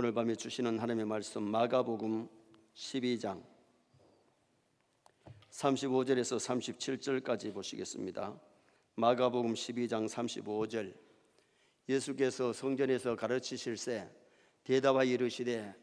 오늘 밤에 주시는 하나님의 말씀 마가복음 12장 35절에서 37절까지 보시겠습니다. 마가복음 12장 35절. 예수께서 성전에서 가르치실새 대답하여 이르시되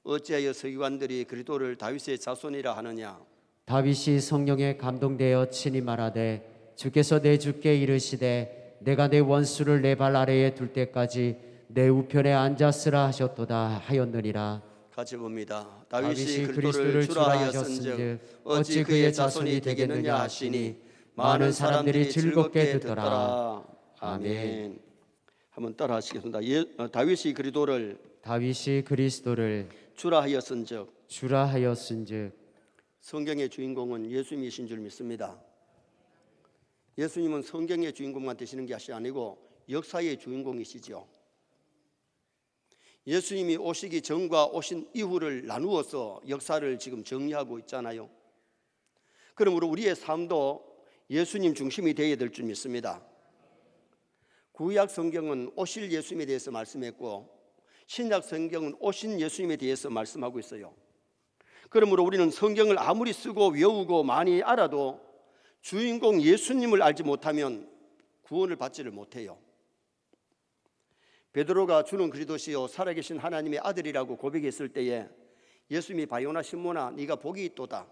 어찌하여 서기관들이 그리스도를 다윗의 자손이라 하느냐. 다윗이 성령에 감동되어 친히 말하되 주께서 내 주께 이르시되 내가 내 원수를 내 발 아래에 둘 때까지 내 우편에 앉았으라 하셨도다 하였느니라. 같이 봅니다. 다윗이 그리스도를 주라 하였은즉 어찌 그의 자손이 되겠느냐 하시니 많은 사람들이 즐겁게 듣더라. 아멘. 한번 따라 하시겠습니다. 다윗이 그리스도를 주라 하였은즉 성경의 주인공은 예수님이신 줄 믿습니다. 예수님은 성경의 주인공만 되시는 것이 아니고 역사의 주인공이시죠. 예수님이 오시기 전과 오신 이후를 나누어서 역사를 지금 정리하고 있잖아요. 그러므로 우리의 삶도 예수님 중심이 되어야 될 줄 믿습니다. 구약 성경은 오실 예수님에 대해서 말씀했고 신약 성경은 오신 예수님에 대해서 말씀하고 있어요. 그러므로 우리는 성경을 아무리 쓰고 외우고 많이 알아도 주인공 예수님을 알지 못하면 구원을 받지를 못해요. 베드로가 주는 그리스도시요 살아계신 하나님의 아들이라고 고백했을 때에 예수님이 바요나 시몬아 네가 복이 있도다.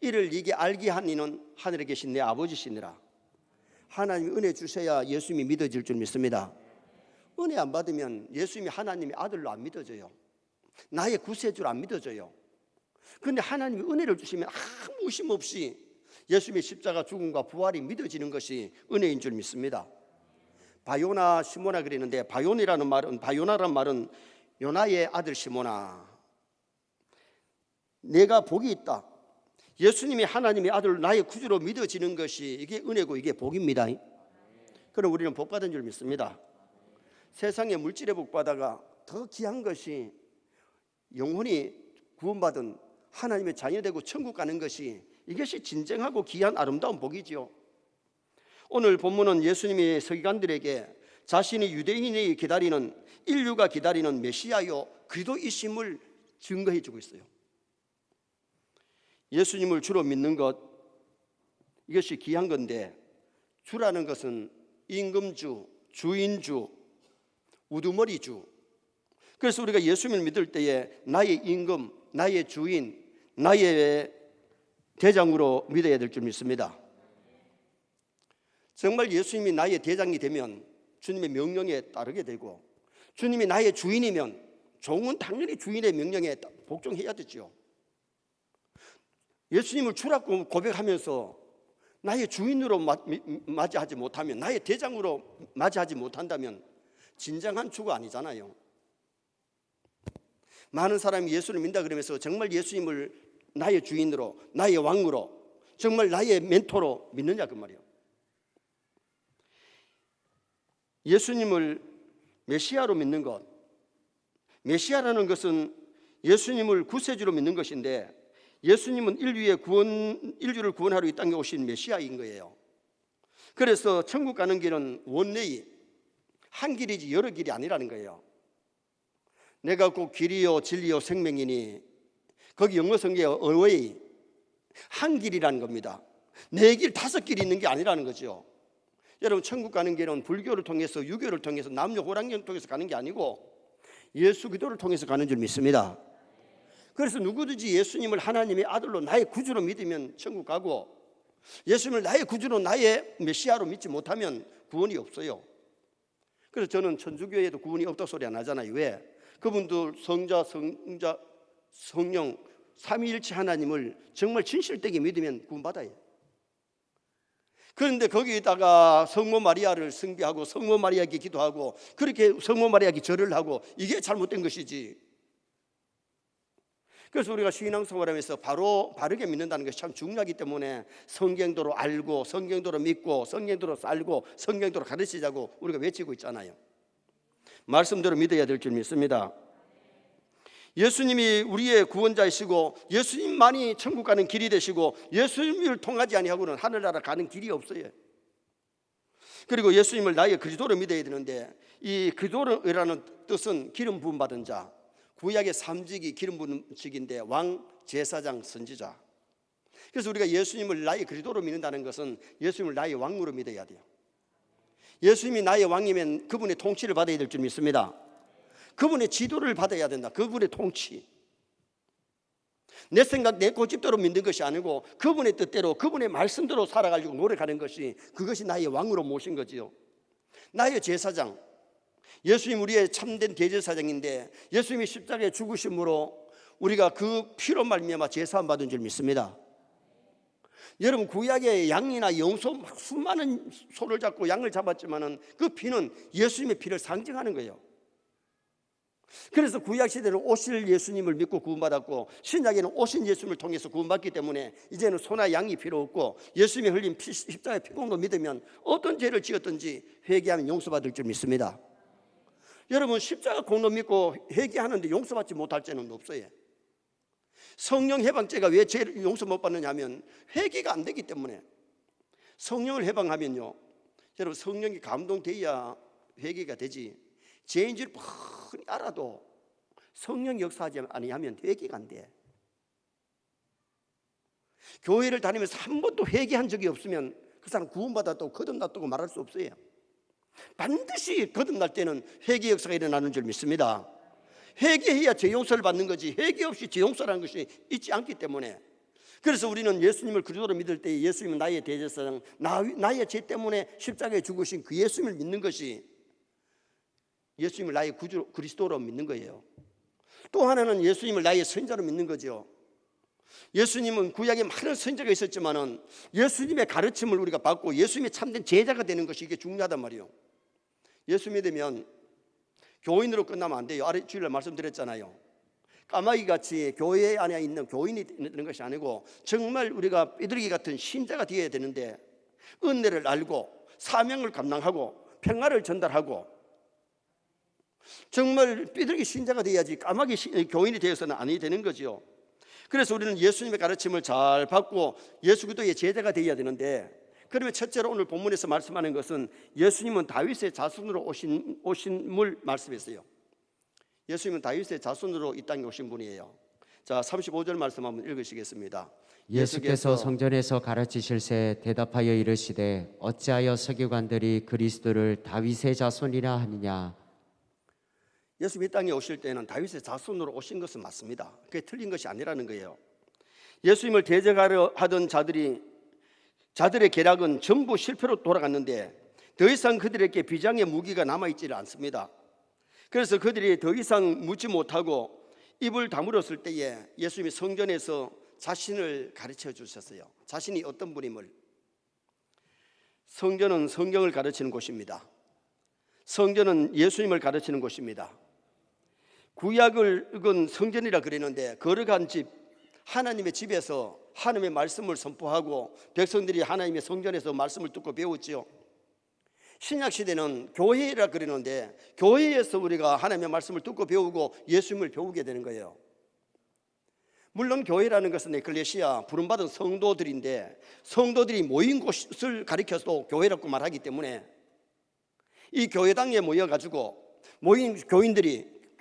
이를 네게 알게 한 이는 하늘에 계신 내 아버지시니라. 하나님이 은혜 주셔야 예수님이 믿어질 줄 믿습니다. 은혜 안 받으면 예수님이 하나님의 아들로 안 믿어져요. 나의 구세주로 안 믿어져요. 그런데 하나님이 은혜를 주시면 아무 의심 없이 예수님의 십자가 죽음과 부활이 믿어지는 것이 은혜인 줄 믿습니다. 바요나 시모나 그랬는데 바요나라는 말은 요나의 아들 시모나, 내가 복이 있다. 예수님이 하나님의 아들 나의 구주로 믿어지는 것이 이게 은혜고 이게 복입니다. 그럼 우리는 복 받은 줄 믿습니다. 세상의 물질의 복 받아가 더 귀한 것이 영혼이 구원받은 하나님의 자녀되고 천국 가는 것이 이것이 진정하고 귀한 아름다운 복이지요. 오늘 본문은 예수님이 서기관들에게 자신이 유대인이 기다리는 인류가 기다리는 메시아요 그리스도이심을 증거해 주고 있어요. 예수님을 주로 믿는 것 이것이 귀한 건데 주라는 것은 임금주, 주인주, 우두머리주. 그래서 우리가 예수님을 믿을 때에 나의 임금, 나의 주인, 나의 대장으로 믿어야 될 줄 믿습니다. 정말 예수님이 나의 대장이 되면 주님의 명령에 따르게 되고 주님이 나의 주인이면 종은 당연히 주인의 명령에 복종해야 되죠. 예수님을 주라고 고백하면서 나의 주인으로 맞이하지 못하면, 나의 대장으로 맞이하지 못한다면 진정한 주가 아니잖아요. 많은 사람이 예수를 믿는다 그러면서 정말 예수님을 나의 주인으로, 나의 왕으로, 정말 나의 멘토로 믿느냐 그 말이에요. 예수님을 메시아로 믿는 것, 메시아라는 것은 예수님을 구세주로 믿는 것인데 예수님은 인류를 구원하러 이 땅에 오신 메시아인 거예요. 그래서 천국 가는 길은 원웨이, 한 길이지 여러 길이 아니라는 거예요. 내가 곧 길이요 진리요 생명이니 거기 영어 성경에 어웨이, 한 길이라는 겁니다. 네 길, 다섯 길이 있는 게 아니라는 거죠. 여러분 천국 가는 길은 불교를 통해서 유교를 통해서 남녀 호랑이를 통해서 가는 게 아니고 예수 그리스도를 통해서 가는 줄 믿습니다. 그래서 누구든지 예수님을 하나님의 아들로 나의 구주로 믿으면 천국 가고 예수님을 나의 구주로 나의 메시아로 믿지 못하면 구원이 없어요. 그래서 저는 천주교에도 구원이 없다 소리 안 하잖아요. 왜? 그분들 성자, 성령 삼위일체 하나님을 정말 진실되게 믿으면 구원받아요. 그런데 거기에다가 성모 마리아를 숭배하고 성모 마리아에게 기도하고 그렇게 성모 마리아에게 절을 하고 이게 잘못된 것이지. 그래서 우리가 신앙생활하면서 바르게 믿는다는 것이 참 중요하기 때문에 성경도로 알고 성경도로 믿고 성경도로 살고 성경도로 가르치자고 우리가 외치고 있잖아요. 말씀대로 믿어야 될 줄 믿습니다. 예수님이 우리의 구원자이시고 예수님만이 천국 가는 길이 되시고 예수님을 통하지 아니하고는 하늘나라 가는 길이 없어요. 그리고 예수님을 나의 그리스도로 믿어야 되는데 이 그리스도라는 뜻은 기름 부음 받은 자, 구약의 3직이 기름 부은 직인데 왕, 제사장, 선지자. 그래서 우리가 예수님을 나의 그리스도로 믿는다는 것은 예수님을 나의 왕으로 믿어야 돼요. 예수님이 나의 왕이면 그분의 통치를 받아야 될 줄 믿습니다. 그분의 지도를 받아야 된다. 그분의 통치. 내 생각, 내 고집대로 믿는 것이 아니고 그분의 뜻대로, 그분의 말씀대로 살아가지고 노력하는 것이, 그것이 나의 왕으로 모신 거지요. 나의 제사장, 예수님 우리의 참된 대제사장인데 예수님이 십자가에 죽으심으로 우리가 그 피로 말미암아 제사함 받은 줄 믿습니다. 여러분, 구약의 양이나 염소 수많은 소를 잡고 양을 잡았지만은 그 피는 예수님의 피를 상징하는 거예요. 그래서 구약 시대는 오실 예수님을 믿고 구원받았고, 신약에는 오신 예수님을 통해서 구원받기 때문에 이제는 소나 양이 필요 없고 예수님이 흘린 십자가의 피공로 믿으면 어떤 죄를 지었든지 회개하면 용서받을 줄 믿습니다. 여러분, 십자가 공로 믿고 회개하는데 용서받지 못할 죄는 없어요. 성령 해방죄가 왜 죄를 용서 못 받느냐 하면 회개가 안 되기 때문에. 성령을 해방하면요, 여러분, 성령이 감동돼야 회개가 되지, 죄인지를 뻔히 알아도 성령이 역사하지 아니하면 회개가 안 돼. 교회를 다니면서 한 번도 회개한 적이 없으면 그 사람 구원받았다고 거듭났다고 말할 수 없어요. 반드시 거듭날 때는 회개 역사가 일어나는 줄 믿습니다. 회개해야 죄 용서를 받는 거지, 회개 없이 죄 용서라는 것이 있지 않기 때문에. 그래서 우리는 예수님을 그리스도로 믿을 때 예수님은 나의 대제사장, 나의 죄 때문에 십자가에 죽으신 그 예수님을 믿는 것이 예수님을 나의 구주 그리스도로 믿는 거예요. 또 하나는 예수님을 나의 선자로 믿는 거죠. 예수님은 구약에 많은 선자가 있었지만은 예수님의 가르침을 우리가 받고 예수님의 참된 제자가 되는 것이 이게 중요하단 말이에요. 예수 믿으면 교인으로 끝나면 안 돼요. 아래 주일날 말씀드렸잖아요. 까마귀 같이 교회 안에 있는 교인이 되는 것이 아니고 정말 우리가 삐뚤기 같은 신자가 되어야 되는데, 은혜를 알고 사명을 감당하고 평화를 전달하고 정말 삐뚤기 신자가 되어야지 까마귀 교인이 되어서는 아니 되는 거죠. 그래서 우리는 예수님의 가르침을 잘 받고 예수 그리스도의 제자가 되어야 되는데, 그러면 첫째로 오늘 본문에서 말씀하는 것은 예수님은 다윗의 자손으로 오신을 말씀했어요. 예수님은 다윗의 자손으로 이 땅에 오신 분이에요. 자, 35절 말씀 한번 읽으시겠습니다. 예수께서 성전에서 가르치실새 대답하여 이르시되 어찌하여 서기관들이 그리스도를 다윗의 자손이라 하느냐. 예수님이 이 땅에 오실 때는 다윗의 자손으로 오신 것은 맞습니다. 그게 틀린 것이 아니라는 거예요. 예수님을 대적하려 하던 자들의 계략은 전부 실패로 돌아갔는데 더 이상 그들에게 비장의 무기가 남아있지를 않습니다. 그래서 그들이 더 이상 묻지 못하고 입을 다물었을 때에 예수님이 성전에서 자신을 가르쳐 주셨어요. 자신이 어떤 분임을. 성전은 성경을 가르치는 곳입니다. 성전은 예수님을 가르치는 곳입니다. 구약을 읽은 성전이라 그랬는데, 거룩한 집, 하나님의 집에서 하나님의 말씀을 선포하고 백성들이 하나님의 성전에서 말씀을 듣고 배웠지요. 신약 시대는 교회라 그러는데 교회에서 우리가 하나님의 말씀을 듣고 배우고 예수님을 배우게 되는 거예요. 물론 교회라는 것은 에클레시아, 부름받은 성도들인데 성도들이 모인 곳을 가리켜서 교회라고 말하기 때문에 이 교회당에 모여가지고 모인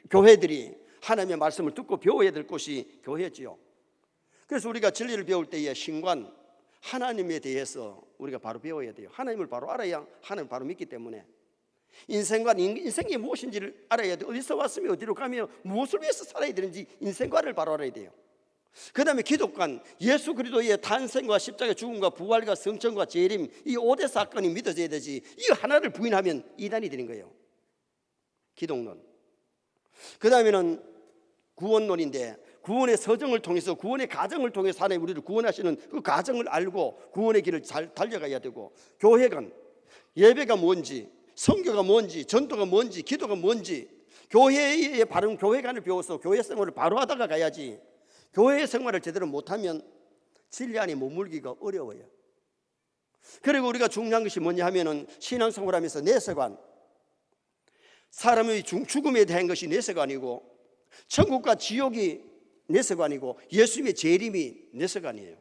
교회들이 하나님의 말씀을 듣고 배워야 될 곳이 교회지요. 그래서 우리가 진리를 배울 때에 신관, 하나님에 대해서 우리가 바로 배워야 돼요. 하나님을 바로 알아야 하나님을 바로 믿기 때문에. 인생관, 인생이 무엇인지를 알아야 돼요. 어디서 왔으며 어디로 가며 무엇을 위해서 살아야 되는지 인생관을 바로 알아야 돼요. 그 다음에 기독관, 예수 그리스도의 탄생과 십자가 죽음과 부활과 성천과 재림, 이 5대 사건이 믿어져야 되지, 이 하나를 부인하면 이단이 되는 거예요. 기독론. 그 다음에는 구원론인데, 구원의 서정을 통해서, 구원의 가정을 통해서 하나님 우리를 구원하시는 그 가정을 알고 구원의 길을 잘 달려가야 되고, 교회관, 예배가 뭔지, 성교가 뭔지, 전도가 뭔지, 기도가 뭔지, 교회의 바른 교회관을 배워서 교회 생활을 바로 하다가 가야지, 교회 생활을 제대로 못하면 진리 안에 머물기가 어려워요. 그리고 우리가 중요한 것이 뭐냐 하면은 신앙생활하면서 내세관, 사람의 죽음에 대한 것이 내세관이고, 천국과 지옥이 내세관이고, 예수님의 재림이 내세관이에요.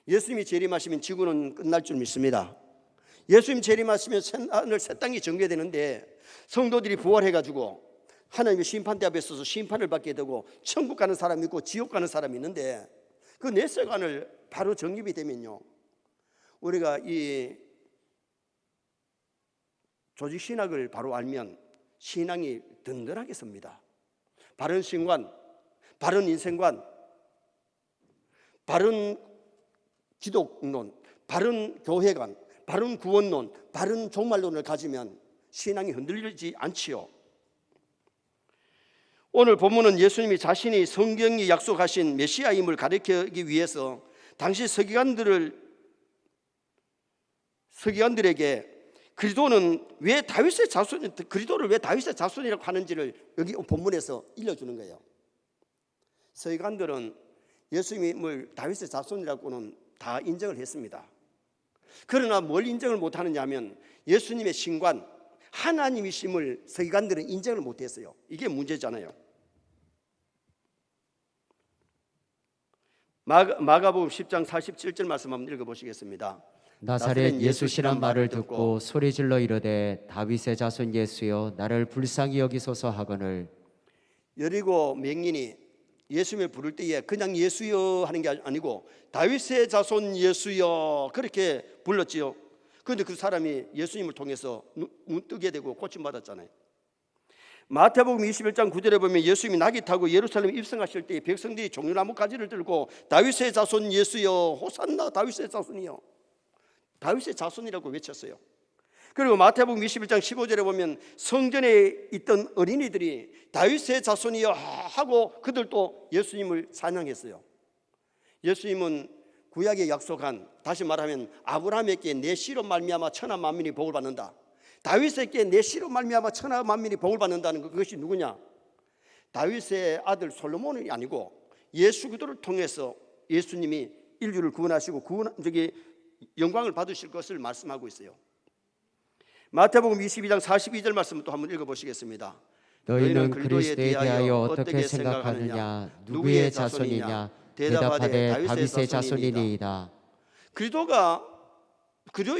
예수님이 재림하시면 지구는 끝날 줄 믿습니다. 예수님 재림하시면 하늘 새 땅이 정죄되는데 성도들이 부활해가지고 하나님의 심판대 앞에 서서 심판을 받게 되고 천국 가는 사람이 있고 지옥 가는 사람이 있는데 그 넷세관을 바로 정립이 되면요, 우리가 이 조직신학을 바로 알면 신앙이 든든하게 섭니다. 바른 신관, 바른 인생관, 바른 기독론, 바른 교회관, 바른 구원론, 바른 종말론을 가지면 신앙이 흔들리지 않지요. 오늘 본문은 예수님이 자신이 성경이 약속하신 메시아임을 가르치기 위해서 당시 서기관들에게 그리스도를 왜 다윗의 자손이라고 하는지를 여기 본문에서 일러주는 거예요. 서기관들은 예수님을 다윗의 자손이라고는 다 인정을 했습니다. 그러나 뭘 인정을 못하느냐 하면 예수님의 신관, 하나님이심을 서기관들은 인정을 못했어요. 이게 문제잖아요. 마가복음 10장 47절 말씀 한번 읽어보시겠습니다. 나사렛 예수시란 말을 듣고 소리질러 이르되 다윗의 자손 예수여 나를 불쌍히 여기소서 하거늘. 여리고 맹인이 예수님을 부를 때에 그냥 예수여 하는 게 아니고 다윗의 자손 예수여 그렇게 불렀지요. 그런데 그 사람이 예수님을 통해서 눈 뜨게 되고 고침받았잖아요. 마태복음 21장 9절에 보면 예수님이 낙이 타고 예루살렘에 입성하실 때 백성들이 종려나무 가지를 들고 다윗의 자손 예수여 호산나 다윗의 자손이여, 다윗의 자손이라고 외쳤어요. 그리고 마태복음 21장 15절에 보면 성전에 있던 어린이들이 다윗의 자손이여 하고 그들도 예수님을 찬양했어요. 예수님은 구약에 약속한, 다시 말하면 아브라함에게 내 씨로 말미암아 천하 만민이 복을 받는다, 다윗에게 내 씨로 말미암아 천하 만민이 복을 받는다는 그것이 누구냐? 다윗의 아들 솔로몬이 아니고 예수 그리스도를 통해서 예수님이 인류를 구원하시고 영광을 받으실 것을 말씀하고 있어요. 마태복음 22장 42절 말씀 또 한번 읽어보시겠습니다. 너희는 그리스도에 대하여 어떻게 생각하느냐? 누구의 자손이냐? 대답하되 다윗의 자손이니이다. 그리스도에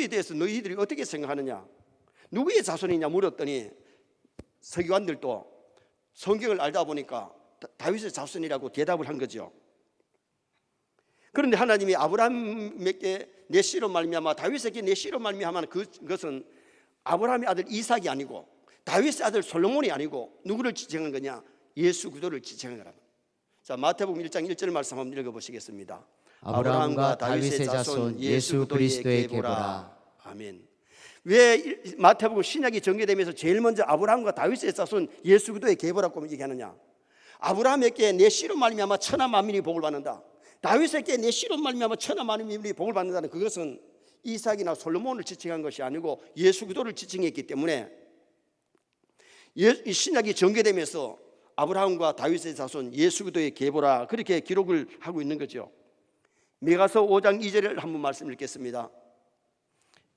대해서 너희들이 어떻게 생각하느냐? 누구의 자손이냐 물었더니 서기관들도 성경을 알다 보니까 다윗의 자손이라고 대답을 한 거죠. 그런데 하나님이 아브라함에게 내 씨로 말미암아 다윗에게 내 씨로 말미암아 그것은 아브라함의 아들 이삭이 아니고 다윗의 아들 솔로몬이 아니고 누구를 지칭한 거냐? 예수 그리스도를 지칭한 거라. 자, 마태복음 1장 1절 말씀 한번 읽어보시겠습니다. 아브라함과 다윗의 자손 예수 그리스도의 계보라. 아멘. 왜 마태복음 신약이 전개되면서 제일 먼저 아브라함과 다윗의 자손 예수 그리스도의 계보라고 얘기하느냐? 아브라함에게 내 씨로 말미암아 천하 만민이 복을 받는다, 다윗에게 내 씨로 말미암아 천하 만민이 복을 받는다는 그것은 이삭이나 솔로몬을 지칭한 것이 아니고 예수 그리스도를 지칭했기 때문에 이 신약이 전개되면서 아브라함과 다윗의 자손 예수 그리스도의 계보라 그렇게 기록을 하고 있는 거죠. 미가서 5장 2절을 한번 말씀 읽겠습니다.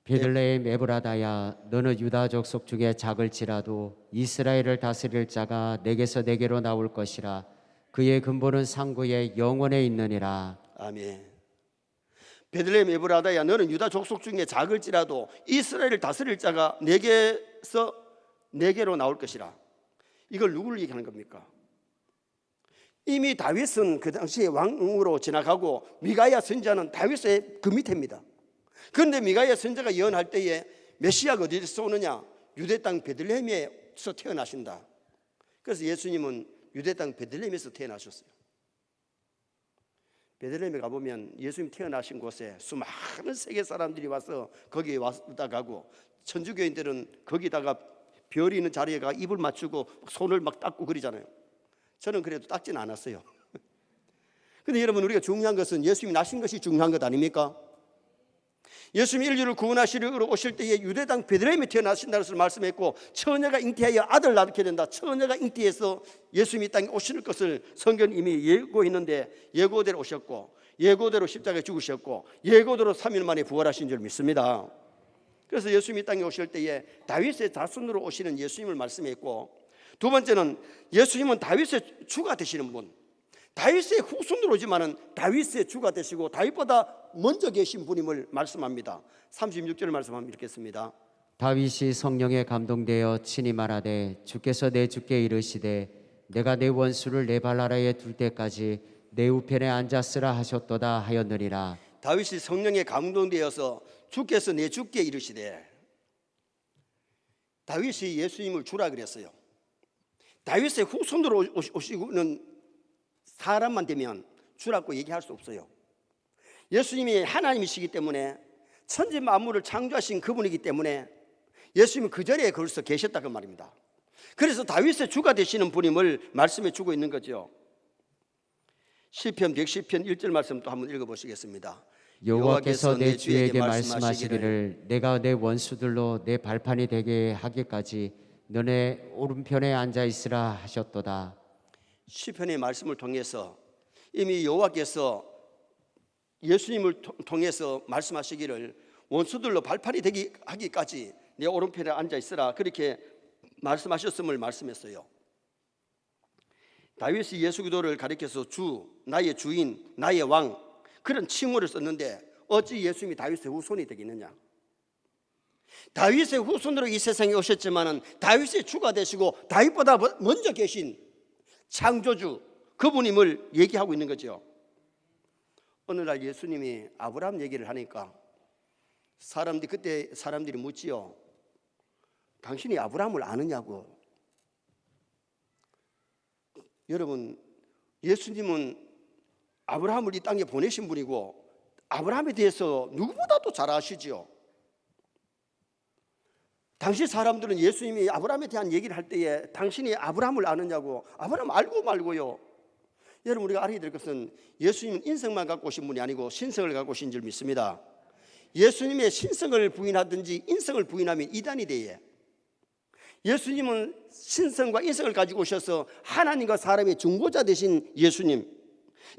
베들레헴 에브라다야 너는 유다 족속 중에 작을지라도 이스라엘을 다스릴 자가 내게서 내게로 나올 것이라. 그의 근본은 상구에 영원에 있느니라. 아멘. 베들레헴 에브라다야 너는 유다 족속 중에 작을지라도 이스라엘을 다스릴 자가 내게서 내게로 나올 것이라. 이걸 누구를 얘기하는 겁니까? 이미 다윗은 그 당시에 왕으로 지나가고 미가야 선지자는 다윗의 그 밑에입니다. 그런데 미가야 선지자가 예언할 때에 메시아가 어디서 오느냐? 유대 땅 베들레헴에서 태어나신다. 그래서 예수님은 유대 땅 베들레헴에서 태어나셨어요. 베들레헴에 가보면 예수님 태어나신 곳에 수많은 세계 사람들이 와서 거기에 왔다 가고 천주교인들은 거기다가 별이 있는 자리에 가 입을 맞추고 손을 막 닦고 그러잖아요. 저는 그래도 닦지는 않았어요. 그런데 여러분, 우리가 중요한 것은 예수님이 나신 것이 중요한 것 아닙니까? 예수님이 인류를 구원하시러 오실 때에 유대 땅 베들레헴에 태어나신다는 것을 말씀했고 처녀가 잉태하여 아들 낳게 된다. 처녀가 잉태해서 예수님이 땅에 오실 것을 성경은 이미 예고했는데 예고대로 오셨고 예고대로 십자가에 죽으셨고 예고대로 3일 만에 부활하신 줄 믿습니다. 그래서 예수님이 땅에 오실 때에 다윗의 자손으로 오시는 예수님을 말씀했고, 두 번째는 예수님은 다윗의 주가 되시는 분, 다윗의 후손으로 오지만은 다윗의 주가 되시고 다윗보다 먼저 계신 분임을 말씀합니다. 36절 말씀 한번 읽겠습니다. 다윗이 성령에 감동되어 친히 말하되 주께서 내 주께 이르시되 내가 내 원수를 내 발 아래에 둘 때까지 내 우편에 앉았으라 하셨도다 하였느니라. 다윗이 성령에 감동되어서 주께서 내 주께 이르시되, 다윗이 예수님을 주라 그랬어요. 다윗의 후손으로 오시고는 사람만 되면 주라고 얘기할 수 없어요. 예수님이 하나님이시기 때문에 천지 만물을 창조하신 그분이기 때문에 예수님은 그 자리에 걸서 계셨다고 말입니다. 그래서 다윗의 주가 되시는 분임을 말씀해 주고 있는 거죠. 시편 110편 1절 말씀 또 한번 읽어보시겠습니다. 여호와께서 내 주에게 말씀하시기를 내가 내 원수들로 내 발판이 되게 하기까지 너네 오른편에 앉아 있으라 하셨도다. 시편의 말씀을 통해서 이미 여호와께서 예수님을 통해서 말씀하시기를 원수들로 발판이 되게 하기까지 내 오른편에 앉아 있으라, 그렇게 말씀하셨음을 말씀했어요. 다윗이 예수 그리스도를 가리켜서 주, 나의 주인, 나의 왕, 그런 칭호를 썼는데 어찌 예수님이 다윗의 후손이 되겠느냐? 다윗의 후손으로 이 세상에 오셨지만은 다윗의 주가 되시고 다윗보다 먼저 계신 창조주 그분임을 얘기하고 있는 거죠. 어느 날 예수님이 아브라함 얘기를 하니까 그때 사람들이 묻지요. 당신이 아브라함을 아느냐고. 여러분, 예수님은 아브라함을 이 땅에 보내신 분이고 아브라함에 대해서 누구보다도 잘 아시지요. 당시 사람들은 예수님이 아브라함에 대한 얘기를 할 때에 당신이 아브라함을 아느냐고, 아브라함 알고 말고요. 여러분, 우리가 알아야 될 것은 예수님은 인성만 갖고 오신 분이 아니고 신성을 갖고 오신 줄 믿습니다. 예수님의 신성을 부인하든지 인성을 부인하면 이단이 돼요. 예수님은 신성과 인성을 가지고 오셔서 하나님과 사람의 중보자 되신 예수님,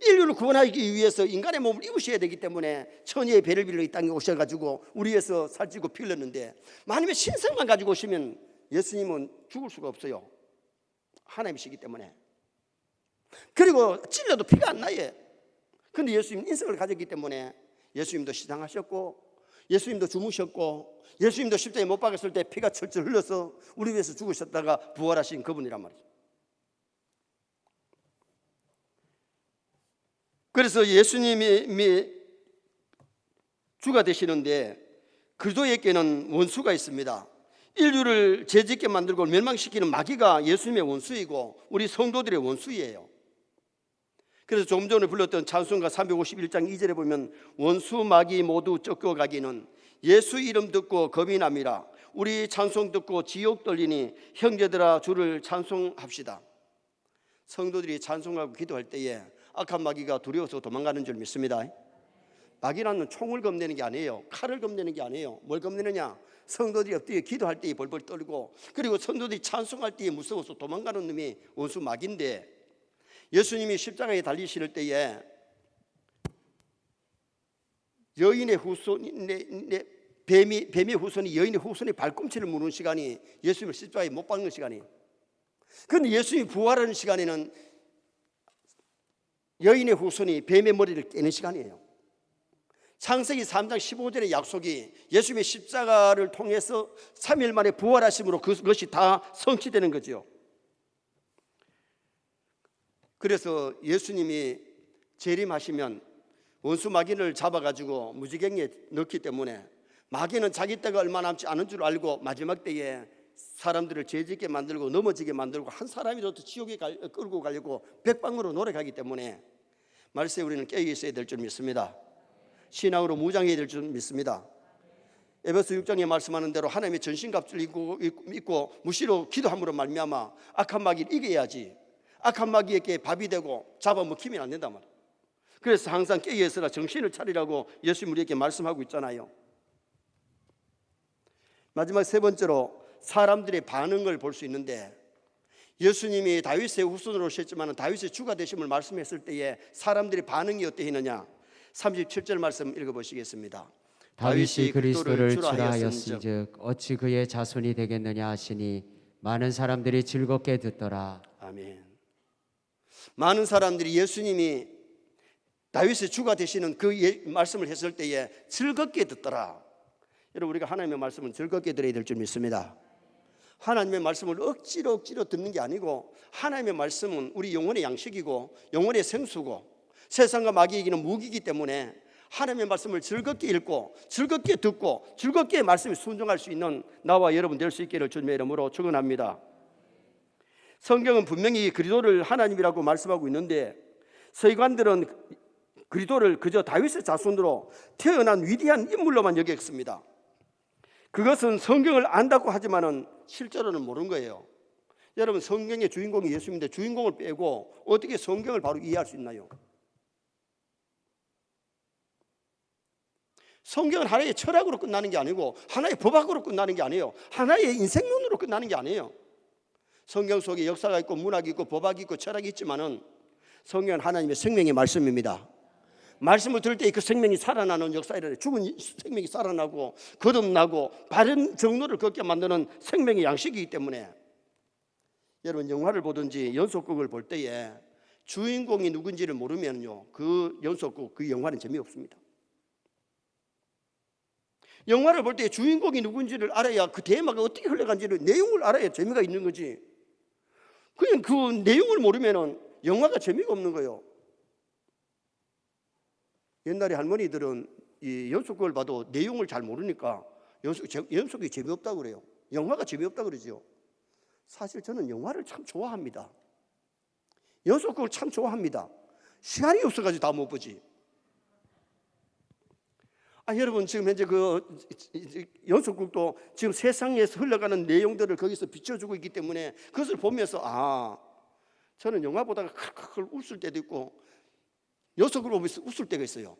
인류를 구원하기 위해서 인간의 몸을 입으셔야 되기 때문에 천의의 배를 빌려 이 땅에 오셔가지고 우리 위해서 살찌고 피 흘렸는데, 만약에 신성만 가지고 오시면 예수님은 죽을 수가 없어요. 하나님이시기 때문에. 그리고 찔려도 피가 안 나요. 그런데 예수님은 인성을 가졌기 때문에 예수님도 시장하셨고 예수님도 주무셨고 예수님도 십자가에 못 박았을 때 피가 철철 흘러서 우리 위해서 죽으셨다가 부활하신 그분이란 말이죠. 그래서 예수님이 주가 되시는데 그리스도에게는 원수가 있습니다. 인류를 죄짓게 만들고 멸망시키는 마귀가 예수님의 원수이고 우리 성도들의 원수예요. 그래서 조금 전에 불렀던 찬송가 351장 2절에 보면 원수 마귀 모두 쫓겨가기는 예수 이름 듣고 겁이 납니다. 우리 찬송 듣고 지옥 떨리니 형제들아 주를 찬송합시다. 성도들이 찬송하고 기도할 때에 악한 마귀가 두려워서 도망가는 줄 믿습니다. 마귀라는 총을 겁내는 게 아니에요. 칼을 겁내는 게 아니에요. 뭘 겁내느냐? 성도들이 엎드려 기도할 때에 벌벌 떨고, 그리고 성도들이 찬송할 때에 무서워서 도망가는 놈이 원수 마귀인데, 예수님이 십자가에 달리실 때에 여인의 뱀의 후손이 여인의 후손의 발꿈치를 무는 시간이 예수님을 십자가에 못 박는 시간이에요. 그런데 예수님이 부활하는 시간에는 여인의 후손이 뱀의 머리를 깨는 시간이에요. 창세기 3장 15절의 약속이 예수님의 십자가를 통해서 3일 만에 부활하심으로 그것이 다 성취되는 거죠. 그래서 예수님이 재림하시면 원수 마귀를 잡아가지고 무지개에 넣기 때문에 마귀는 자기 때가 얼마 남지 않은 줄 알고 마지막 때에 사람들을 죄짓게 만들고 넘어지게 만들고 한 사람이라도 지옥에 끌고 가려고 백방으로 노력하기 때문에 말세에 우리는 깨어 있어야 될 줄 믿습니다. 신앙으로 무장해야 될 줄 믿습니다. 에베소 6장에 말씀하는 대로 하나님의 전신갑주를 입고 무시로 기도함으로 말미암아 악한 마귀를 이겨야지, 악한 마귀에게 밥이 되고 잡아먹히면 안 된단 말이에요. 그래서 항상 깨어 있으라 정신을 차리라고 예수님 우리에게 말씀하고 있잖아요. 마지막 세 번째로 사람들의 반응을 볼 수 있는데, 예수님이 다윗의 후손으로 오셨지만 다윗의 주가 되심을 말씀했을 때에 사람들의 반응이 어떠했느냐? 37절 말씀 읽어보시겠습니다. 다윗이 그리스도를 주라 하였은즉 어찌 그의 자손이 되겠느냐 하시니 많은 사람들이 즐겁게 듣더라. 아멘. 많은 사람들이 예수님이 다윗의 주가 되시는 그 말씀을 했을 때에 즐겁게 듣더라. 여러분, 우리가 하나님의 말씀은 즐겁게 들어야 될 줄 믿습니다. 하나님의 말씀을 억지로 듣는 게 아니고, 하나님의 말씀은 우리 영혼의 양식이고 영혼의 생수고 세상과 마귀에 이기는 무기이기 때문에 하나님의 말씀을 즐겁게 읽고 즐겁게 듣고 즐겁게 말씀에 순종할 수 있는 나와 여러분 될 수 있기를 주님의 이름으로 축원합니다. 성경은 분명히 그리스도를 하나님이라고 말씀하고 있는데, 서기관들은 그리스도를 그저 다윗의 자손으로 태어난 위대한 인물로만 여겼습니다. 그것은 성경을 안다고 하지만은 실제로는 모르는 거예요. 여러분, 성경의 주인공이 예수님인데 주인공을 빼고 어떻게 성경을 바로 이해할 수 있나요? 성경은 하나의 철학으로 끝나는 게 아니고 하나의 법학으로 끝나는 게 아니에요. 하나의 인생론으로 끝나는 게 아니에요. 성경 속에 역사가 있고 문학이 있고 법학이 있고 철학이 있지만은 성경은 하나님의 생명의 말씀입니다. 말씀을 들을 때 그 생명이 살아나는 역사에 죽은 생명이 살아나고 거듭나고 바른 정로를 걷게 만드는 생명의 양식이기 때문에, 여러분, 영화를 보든지 연속극을 볼 때에 주인공이 누군지를 모르면요, 그 연속극, 그 영화는 재미없습니다. 영화를 볼 때 주인공이 누군지를 알아야 그 테마가 어떻게 흘러간지를, 내용을 알아야 재미가 있는 거지. 그냥 그 내용을 모르면은 영화가 재미가 없는 거예요. 옛날에 할머니들은 이 연속극을 봐도 내용을 잘 모르니까 연속이 재미없다고 그래요. 영화가 재미없다고 그러죠. 사실 저는 영화를 참 좋아합니다. 연속극을 참 좋아합니다. 시간이 없어가지고 다 못 보지. 여러분, 지금 현재 그 연속극도 지금 세상에서 흘러가는 내용들을 거기서 비춰주고 있기 때문에 그것을 보면서 저는 영화 보다가 크크크 웃을 때도 있고 연속극을 보면서 웃을 때가 있어요.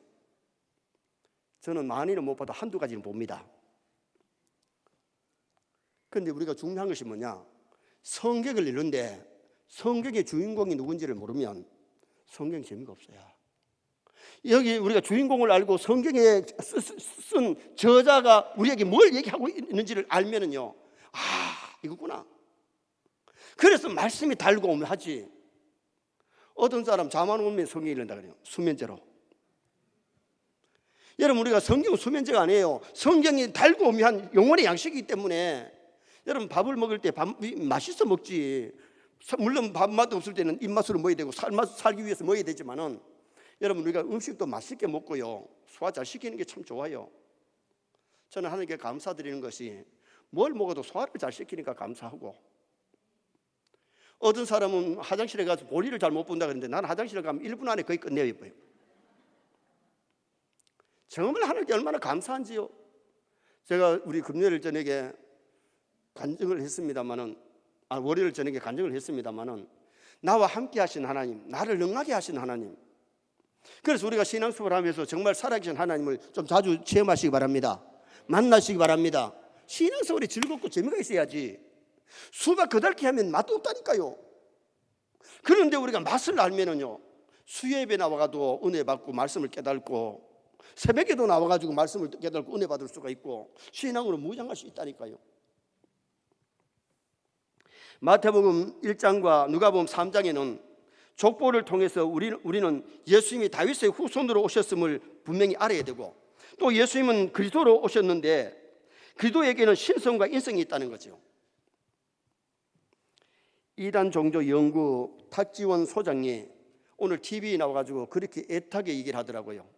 저는 많이는 못 봐도 한두 가지는 봅니다. 그런데 우리가 중요한 것이 뭐냐, 성경을 읽는데 성경의 주인공이 누군지를 모르면 성경이 재미가 없어요. 여기 우리가 주인공을 알고 성경에 쓴 저자가 우리에게 뭘 얘기하고 있는지를 알면은요, 이거구나. 그래서 말씀이 달고 오면 하지. 어떤 사람 잠안 오면 성경이 읽는다 그래요. 수면제로. 여러분, 우리가 성경은 수면제가 아니에요. 성경이 달고 오면 영혼의 양식이기 때문에, 여러분, 밥을 먹을 때 맛있어 먹지. 물론 밥맛 없을 때는 입맛으로 먹어야 되고 살기 위해서 먹어야 되지만은, 여러분, 우리가 음식도 맛있게 먹고요, 소화 잘 시키는 게 참 좋아요. 저는 하나님께 감사드리는 것이, 뭘 먹어도 소화를 잘 시키니까 감사하고, 어떤 사람은 화장실에 가서 볼일을 잘 못 본다 그러는데 나는 화장실에 가면 1분 안에 거의 끝내요. 정말 하나님께 얼마나 감사한지요. 제가 우리 금요일 저녁에 간증을 했습니다마는, 월요일 저녁에 간증을 했습니다마는, 나와 함께 하신 하나님, 나를 능하게 하신 하나님, 그래서 우리가 신앙생활 하면서 정말 살아계신 하나님을 좀 자주 체험하시기 바랍니다. 만나시기 바랍니다. 신앙생활이 즐겁고 재미가 있어야지. 수박 거달기 하면 맛도 없다니까요. 그런데 우리가 맛을 알면은요, 수요예배 나와가도 은혜 받고 말씀을 깨닫고, 새벽에도 나와가지고 말씀을 깨닫고 은혜 받을 수가 있고, 신앙으로 무장할 수 있다니까요. 마태복음 1장과 누가복음 3장에는 족보를 통해서 우리는 예수님이 다윗의 후손으로 오셨음을 분명히 알아야 되고, 또 예수님은 그리스도로 오셨는데 그리스도에게는 신성과 인성이 있다는 거죠. 이단 종교 연구 탁지원 소장이 오늘 TV에 나와가지고 그렇게 애타게 얘기를 하더라고요.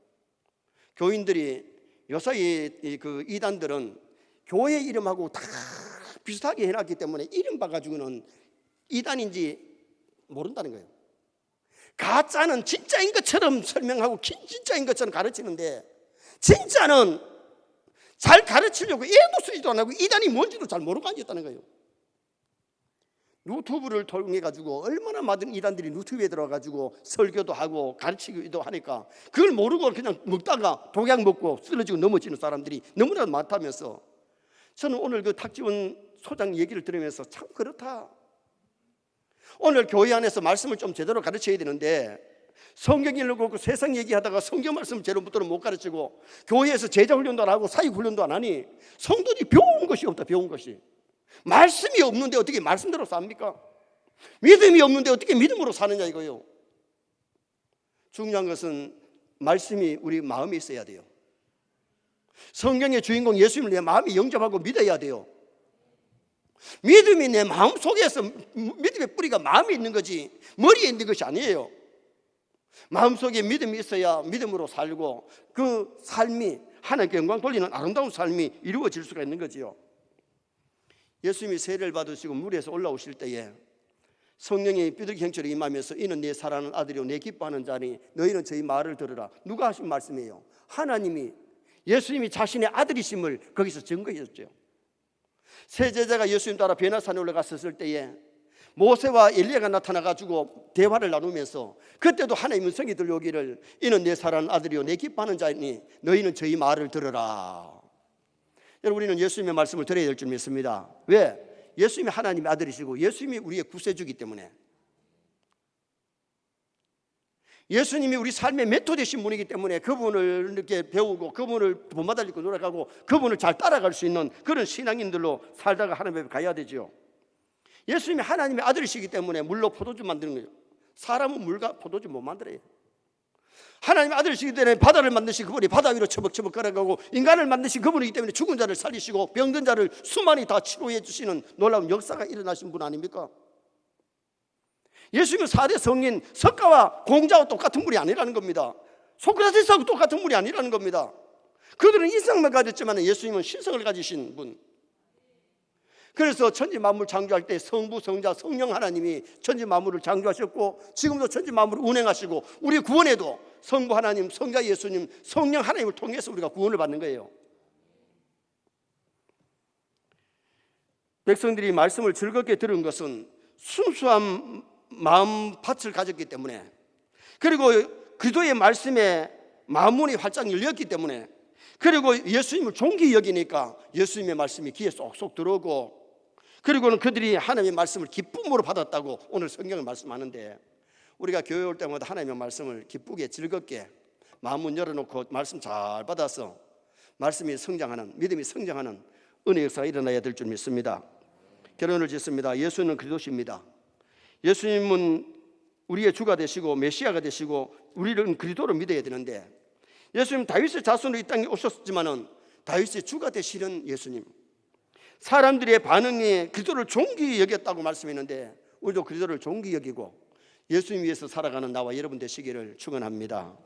교인들이 요사이 그 이단들은 교회 이름하고 다 비슷하게 해놨기 때문에 이름 봐가지고는 이단인지 모른다는 거예요. 가짜는 진짜인 것처럼 설명하고 진짜인 것처럼 가르치는데, 진짜는 잘 가르치려고 애도 쓰지도 안 하고 이단이 뭔지도 잘 모르고 앉았다는 거예요. 유튜브를 통해 가지고 얼마나 많은 이단들이 유튜브에 들어가지고 설교도 하고 가르치기도 하니까 그걸 모르고 그냥 먹다가 독약 먹고 쓰러지고 넘어지는 사람들이 너무나 많다면서, 저는 오늘 그 탁지원 소장 얘기를 들으면서 참 그렇다. 오늘 교회 안에서 말씀을 좀 제대로 가르쳐야 되는데, 성경 읽고 세상 얘기하다가 성경 말씀 제대로 못 가르치고, 교회에서 제자 훈련도 안 하고 사역 훈련도 안 하니 성도들이 배운 것이 없다. 배운 것이. 말씀이 없는데 어떻게 말씀대로 삽니까? 믿음이 없는데 어떻게 믿음으로 사느냐 이거요. 중요한 것은 말씀이 우리 마음에 있어야 돼요. 성경의 주인공 예수님을 내 마음이 영접하고 믿어야 돼요. 믿음이 내 마음 속에서, 믿음의 뿌리가 마음에 있는 거지 머리에 있는 것이 아니에요. 마음속에 믿음이 있어야 믿음으로 살고 그 삶이 하나님께 영광 돌리는 아름다운 삶이 이루어질 수가 있는 거지요. 예수님이 세례를 받으시고 물에서 올라오실 때에 성령이 삐뚤게 형체로 임하면서 이는 내 사랑하는 아들이요 내 기뻐하는 자니 너희는 저희 말을 들으라. 누가 하신 말씀이에요? 하나님이, 예수님이 자신의 아들이심을 거기서 증거했었죠. 세 제자가 예수님 따라 베나산에 올라갔었을 때에 모세와 엘리야가 나타나가지고 대화를 나누면서 그때도 하나님의 음성이 들려오기를 이는 내 사랑하는 아들이요 내 기뻐하는 자니 너희는 저희 말을 들으라. 여러분, 우리는 예수님의 말씀을 들어야 될 줄 믿습니다. 왜? 예수님이 하나님의 아들이시고 예수님이 우리의 구세주이기 때문에, 예수님이 우리 삶의 멘토 되신 분이기 때문에 그분을 이렇게 배우고 그분을 본받아들고 노력하고 그분을 잘 따라갈 수 있는 그런 신앙인들로 살다가 하나님 앞에 가야 되죠. 예수님이 하나님의 아들이시기 때문에 물로 포도주 만드는 거예요. 사람은 물과 포도주 못 만들어요. 하나님의 아들이시기 때문에 바다를 만드신 그분이 바다 위로 처벅처벅 걸어가고 인간을 만드신 그분이기 때문에 죽은 자를 살리시고 병든 자를 수많이 다 치료해 주시는 놀라운 역사가 일어나신 분 아닙니까? 예수님은 4대 성인 석가와 공자와 똑같은 분이 아니라는 겁니다. 소크라테스하고 똑같은 분이 아니라는 겁니다. 그들은 인성만 가졌지만 예수님은 신성을 가지신 분. 그래서 천지 만물 창조할 때 성부, 성자, 성령 하나님이 천지 만물을 창조하셨고 지금도 천지 만물을 운행하시고 우리 구원에도 성부 하나님, 성자 예수님, 성령 하나님을 통해서 우리가 구원을 받는 거예요. 백성들이 말씀을 즐겁게 들은 것은 순수한 마음 밭을 가졌기 때문에, 그리고 그리스도의 말씀에 마음문이 활짝 열렸기 때문에, 그리고 예수님을 존귀히 여기니까 예수님의 말씀이 귀에 쏙쏙 들어오고, 그리고는 그들이 하나님의 말씀을 기쁨으로 받았다고 오늘 성경을 말씀하는데, 우리가 교회 올 때마다 하나님의 말씀을 기쁘게 즐겁게 마음문 열어놓고 말씀 잘 받아서 말씀이 성장하는, 믿음이 성장하는 은혜 역사가 일어나야 될 줄 믿습니다. 결론을 짓습니다. 예수는 그리스도십니다. 예수님은 우리의 주가 되시고 메시아가 되시고 우리는 그리스도를 믿어야 되는데, 예수님 다윗의 자손으로 이 땅에 오셨지만은 다윗의 주가 되시는 예수님, 사람들의 반응이 그리스도를 존귀히 여겼다고 말씀했는데 우리도 그리스도를 존귀히 여기고 예수님 위해서 살아가는 나와 여러분 되시기를 축원합니다.